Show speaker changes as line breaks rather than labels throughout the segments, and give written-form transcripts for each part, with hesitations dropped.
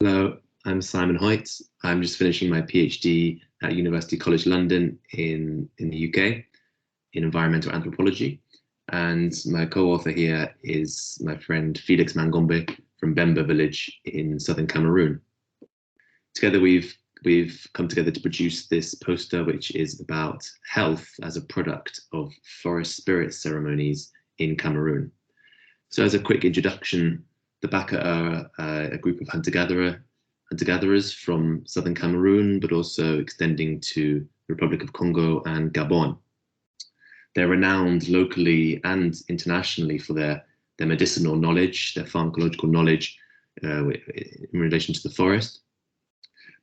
Hello, I'm Simon Hoyte. I'm just finishing my PhD at University College London in the UK in environmental anthropology. And my co-author here is my friend Felix Mangombe from Bemba village in Southern Cameroon. Together we've come together to produce this poster, which is about health as a product of forest spirit ceremonies in Cameroon. So as a quick introduction, the Baka are a group of hunter-gatherers from southern Cameroon, but also extending to the Republic of Congo and Gabon. They're renowned locally and internationally for their medicinal knowledge, their pharmacological knowledge in relation to the forest.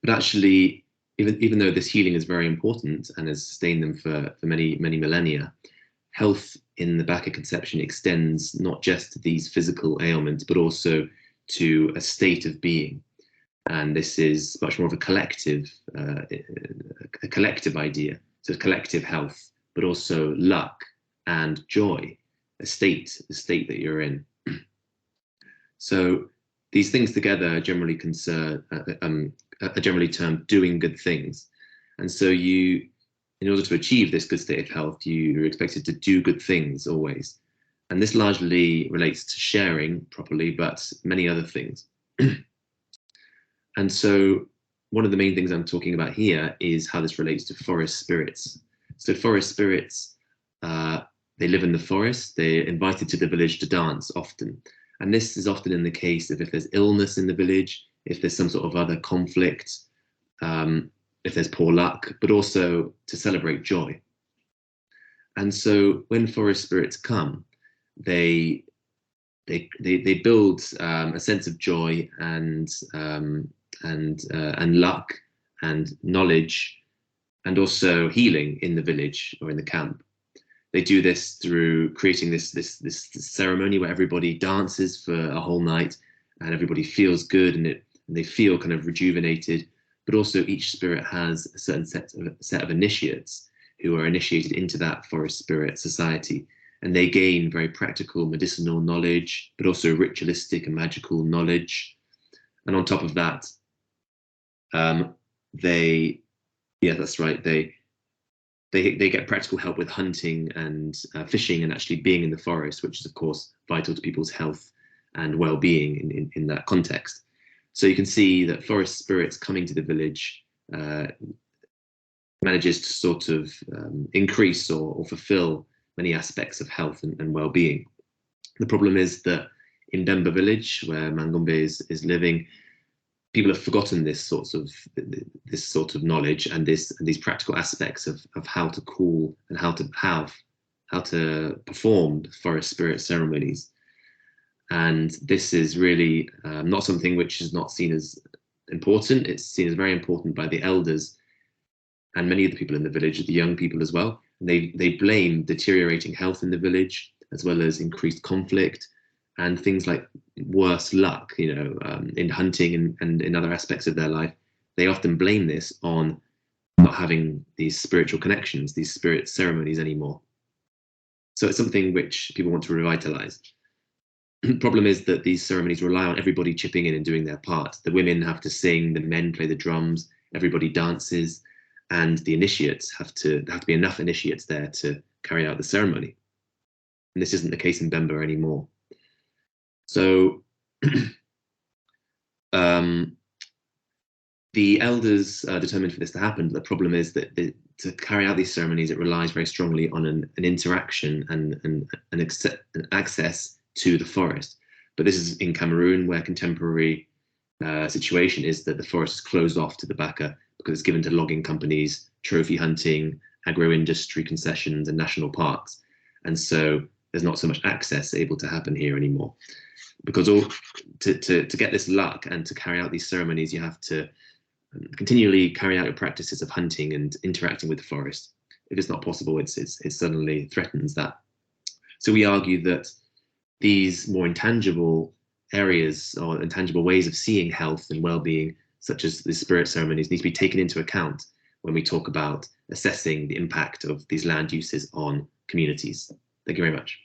But actually, even though this healing is very important and has sustained them for many millennia, health in the Baka conception extends not just to these physical ailments, but also to a state of being. And this is much more of a collective idea. So collective health, but also luck and joy, the state that you're in. So these things together are generally termed doing good things. And so in order to achieve this good state of health, you're expected to do good things always. And this largely relates to sharing properly, but many other things. And so one of the main things I'm talking about here is how this relates to forest spirits. So forest spirits, they live in the forest, they're invited to the village to dance often. And this is often in the case of if there's illness in the village, if there's some sort of other conflict, if there's poor luck, but also to celebrate joy. And so when forest spirits come, they build a sense of joy and luck and knowledge, and also healing in the village or in the camp. They do this through creating this ceremony where everybody dances for a whole night and everybody feels good and they feel kind of rejuvenated. But also each spirit has a certain set of initiates who are initiated into that forest spirit society. And they gain very practical medicinal knowledge, but also ritualistic and magical knowledge. And on top of that, they get practical help with hunting and fishing and actually being in the forest, which is of course vital to people's health and well-being in that context. So you can see that forest spirits coming to the village manages to sort of increase or fulfill many aspects of health and well-being. The problem is that in Bemba village, where Mangombe is living, people have forgotten this sort of knowledge and these practical aspects of how to cool and how to perform forest spirit ceremonies. And this is really not something which is not seen as important. It's seen as very important by the elders and many of the people in the village, the young people as well. And they blame deteriorating health in the village, as well as increased conflict and things like worse luck, in hunting and in other aspects of their life. They often blame this on not having these spiritual connections, these spirit ceremonies anymore. So it's something which people want to revitalize. The problem is that these ceremonies rely on everybody chipping in and doing their part. The women have to sing, the men play the drums, everybody dances, and the initiates have to be enough initiates there to carry out the ceremony. And this isn't the case in Bemba anymore. So the elders determined for this to happen. But the problem is that to carry out these ceremonies, it relies very strongly on an interaction and an access to the forest. But this is in Cameroon, where contemporary situation is that the forest is closed off to the Baka because it's given to logging companies, trophy hunting, agro-industry concessions, and national parks. And so there's not so much access able to happen here anymore. Because to get this luck and to carry out these ceremonies, you have to continually carry out your practices of hunting and interacting with the forest. If it's not possible, it suddenly threatens that. So we argue that these more intangible areas or intangible ways of seeing health and well-being, such as the spirit ceremonies, need to be taken into account when we talk about assessing the impact of these land uses on communities. Thank you very much.